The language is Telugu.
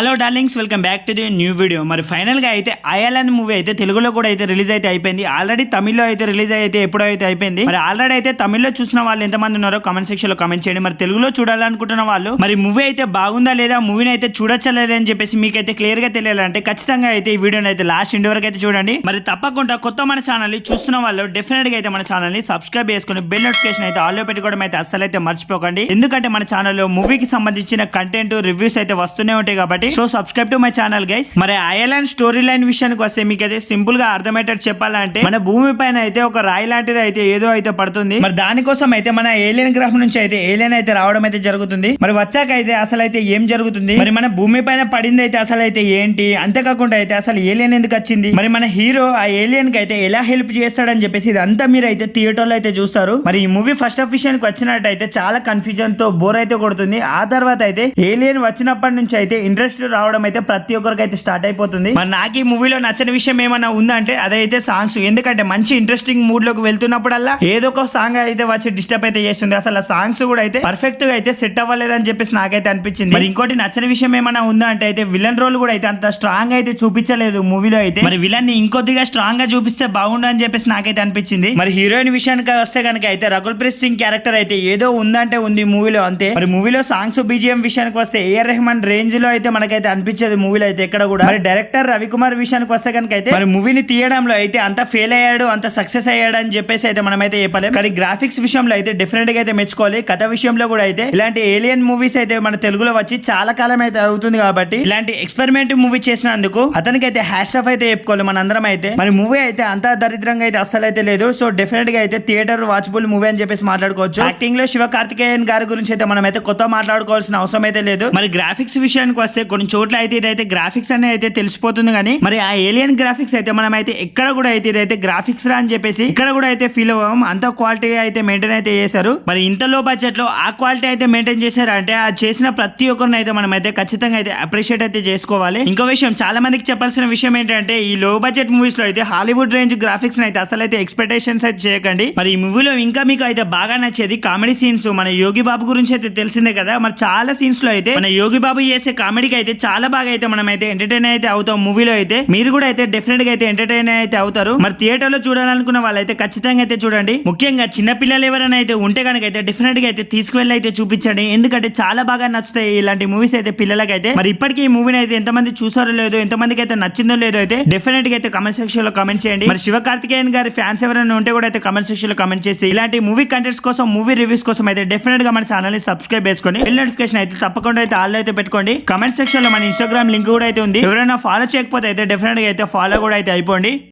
Hello darlings, welcome back to the new video. మరి ఫైనల్ గా అయితే అయలాన్ మూవీ అయితే తెలుగులో కూడా అయితే రిలీజ్ అయితే అయిపోయింది. ఆల్రెడీ తమిళ్లో అయితే రిలీజ్ అయితే ఎప్పుడో అయితే అయిపోయింది. మరి ఆల్రెడీ అయితే తమిళ్లో చూసిన వాళ్ళు ఎంతమంది ఉన్నారో కామెంట్ సెక్షన్ లో కామెంట్ చేయండి. మరి తెలుగులో చూడాలనుకుంటున్న వాళ్ళు మరి మూవీ అయితే బాగుందా లేదా, మూవీని అయితే చూడొచ్చా లేదా అని చెప్పేసి మీకైతే క్లియర్ గా తెలియాలంటే ఖచ్చితంగా అయితే ఈ వీడియోని అయితే లాస్ట్ ఎండ్ వరకు అయితే చూడండి. మరి తప్పకుండా కొత్త మన ఛానల్ చూస్తున్న వాళ్ళు డెఫినెట్ గా అయితే మన ఛానల్ ని సబ్స్క్రైబ్ చేసుకుని బెల్ నోటిఫికేషన్ అయితే ఆల్ లో పెట్టుకోవడం అయితే అస్సలు అయితే మర్చిపోకండి. ఎందుకంటే మన ఛానల్లో మూవీకి సంబంధించిన కంటెంట్ రివ్యూస్ అయితే వస్తూనే ఉంటాయి కాబట్టి so subscribe to my channel guys. మరి అయలాన్ స్టోరీ లైన్ విషయానికి వస్తే మీకు అయితే సింపుల్ గా అర్థమయ్యేటట్టు చెప్పాలంటే మన భూమి పైన అయితే ఒక రాయి లాంటిది అయితే ఏదో అయితే పడుతుంది. మరి దానికోసం అయితే మన ఏలియన్ గ్రహం నుంచి అయితే ఏలియన్ అయితే రావడం అయితే జరుగుతుంది. మరి వచ్చాక అయితే అసలు అయితే ఏం జరుగుతుంది, మరి మన భూమి పైన పడింది అయితే అసలు అయితే ఏంటి, అంతేకాకుండా అయితే అసలు ఏలియన్ ఎందుకు వచ్చింది, మరి మన హీరో ఆ ఏలియన్ కి అయితే ఎలా హెల్ప్ చేస్తాడని చెప్పేసి ఇదంతా మీరు అయితే థియేటర్ లో అయితే చూస్తారు. మరి ఈ మూవీ ఫస్ట్ ఆఫ్ విషయానికి వచ్చినట్టయితే చాలా కన్ఫ్యూజన్ తో బోర్ అయితే కొడుతుంది. ఆ తర్వాత అయితే ఏలియన్ వచ్చినప్పటి నుంచి అయితే ఇంట్రెస్ట్ రావడం అయితే ప్రతి ఒక్కరికి అయితే స్టార్ట్ అయిపోతుంది. మరి నాకు ఈ మూవీలో నచ్చని విషయం ఏమన్నా ఉందా అంటే అదైతే సాంగ్స్. ఎందుకంటే మంచి ఇంట్రెస్టింగ్ మూడ్ లోకి వెళ్తున్నప్పుడల్లా ఏదో ఒక సాంగ్ అయితే వచ్చి డిస్టర్బ్ అయితే చేస్తుంది. అసలు ఆ సాంగ్స్ కూడా అయితే పర్ఫెక్ట్ గా అయితే సెట్ అవ్వలేదని చెప్పేసి నాకైతే అనిపించింది. మరి ఇంకోటి నచ్చని విషయం ఏమన్నా ఉందా అంటే అయితే విలన్ రోల్ కూడా అయితే అంత స్ట్రాంగ్ అయితే చూపించలేదు మూవీలో అయితే. మరి విలన్ ని ఇంకొద్దిగా స్ట్రాంగ్ గా చూపిస్తే బాగుండు అని చెప్పేసి నాకైతే అనిపించింది. మరి హీరోయిన్ విషయానికి వస్తే కనుక అయితే రకుల్ ప్రీత్ సింగ్ క్యారెక్టర్ అయితే ఏదో ఉందంటే ఉంది మూవీలో అంతే. మరి మూవీలో సాంగ్స్ బీజిఎం విషయానికి వస్తే ఏఆర్ రెహమాన్ రేంజ్ లో అయితే మనకైతే అనిపించేది మూవీలో అయితే ఎక్కడ కూడా. మరి డైరెక్టర్ రవికుమార్ విషయానికి వస్తే కనుక అయితే మరి మూవీని తీయడంలో అయితే అంత ఫెయిల్ అయ్యాడు, అంత సక్సెస్ అయ్యాడు అని చెప్పేసి అయితే మనం అయితే చెప్పలేం. కానీ గ్రాఫిక్స్ విషయంలో అయితే డిఫరెంట్ గా అయితే మెచ్చుకోవాలి. కథ విషయంలో కూడా అయితే ఇలాంటి ఏలియన్ మూవీస్ అయితే మన తెలుగులో వచ్చి చాలా కాలం అయితే అవుతుంది కాబట్టి ఇలాంటి ఎక్స్పెరిమెంట్ మూవీ చేసినందుకు అతనికి అయితే హ్యాట్స్ ఆఫ్ అయితే చెప్పుకోవాలి మనందరం అయితే. మరి మూవీ అయితే అంత దరిద్రంగా అయితే అస్సలు అయితే లేదు. సో డెఫినెట్ గా అయితే థియేటర్ వాచబుల్ మూవీ అని చెప్పేసి మాట్లాడుకోవచ్చు. యాక్టింగ్ లో శివ కార్తికేయన్ గారి గురించి అయితే మనం అయితే కొత్త మాట్లాడుకోవాల్సిన అవసరం అయితే లేదు. మరి గ్రాఫిక్స్ విషయానికి వస్తే కొన్ని చోట్ల అయితే ఇదైతే గ్రాఫిక్స్ అనేది అయితే తెలిసిపోతుంది. కానీ మరి ఆ ఏలియన్ గ్రాఫిక్స్ అయితే మనం అయితే ఎక్కడ కూడా అయితే ఇదైతే గ్రాఫిక్స్ రా అని చెప్పేసి ఇక్కడ కూడా అయితే ఫీల్ అవ్వం. అంత క్వాలిటీ అయితే మెయింటైన్ అయితే చేశారు. మరి ఇంత లో బడ్జెట్ లో ఆ క్వాలిటీ అయితే మెయింటైన్ చేశారు అంటే ఆ చేసిన ప్రతి ఒక్కరిని అయితే మనం అయితే ఖచ్చితంగా అయితే అప్రిషియేట్ అయితే చేసుకోవాలి. ఇంకో విషయం చాలా మందికి చెప్పాల్సిన విషయం ఏంటంటే ఈ లో బడ్జెట్ మూవీస్ లో అయితే హాలీవుడ్ రేంజ్ గ్రాఫిక్స్ అయితే అసలు అయితే ఎక్స్పెక్టేషన్స్ అయితే చేయకండి. మరి ఈ మూవీలో ఇంకా మీకు అయితే బాగా నచ్చేది కామెడీ సీన్స్. మన యోగి బాబు గురించి అయితే తెలిసిందే కదా. మరి చాలా సీన్స్ లో అయితే మన యోగి బాబు చేసే కామెడీకి అయితే చాలా బాగా అయితే మనం అయితే ఎంటర్టైన్ అయితే అవుతాం. మూవీలో అయితే మీరు కూడా అయితే డెఫినెట్ గా అయితే ఎంటర్టైన్ అయితే అవుతారు. మరి థియేటర్ లో చూడాలనుకున్న వాళ్ళైతే ఖచ్చితంగా అయితే చూడండి. ముఖ్యంగా చిన్న పిల్లలు ఎవరైనా అయితే ఉంటే కనుక అయితే డెఫినెట్ గా అయితే తీసుకువెళ్ళి అయితే చూపించండి. ఎందుకంటే చాలా బాగా నచ్చుతాయి ఇలాంటి మూవీస్ అయితే పిల్లలకి అయితే. మరి ఇప్పటికీ ఈ మూవీని అయితే ఎంతమంది చూసారో లేదో, ఎంతమందికి అయితే నచ్చిందో లేదో అయితే డెఫినెట్ గా అయితే కమెంట్ సెక్షన్ లో కమెంట్ చేయండి. మరి శివ కార్తికేయన్ గారి ఫ్యాన్స్ ఎవరైనా ఉంటే కూడా అయితే కమెంట్ సెక్షన్ లో కమెంట్ చేసి ఇలాంటి మూవీ కంటెంట్స్ కోసం, మూవీ రివ్యూస్ కోసం అయితే డెఫినెట్ గా మన ఛానల్ ని సబ్స్క్రైబ్ చేసుకొని బెల్ నోటిఫికేషన్ అయితే తప్పకుండా అయితే ఆల్ అయితే పెట్టుకోండి. కమెంట్ సెక్షన్ లో మన ఇన్స్టాగ్రామ్ లింక్ కూడా అయితే ఉంది. ఎవరైనా ఫాలో చేయకపోతే అయితే డెఫినెట్ గా అయితే ఫాలో కూడా అయితే అయిపోండి.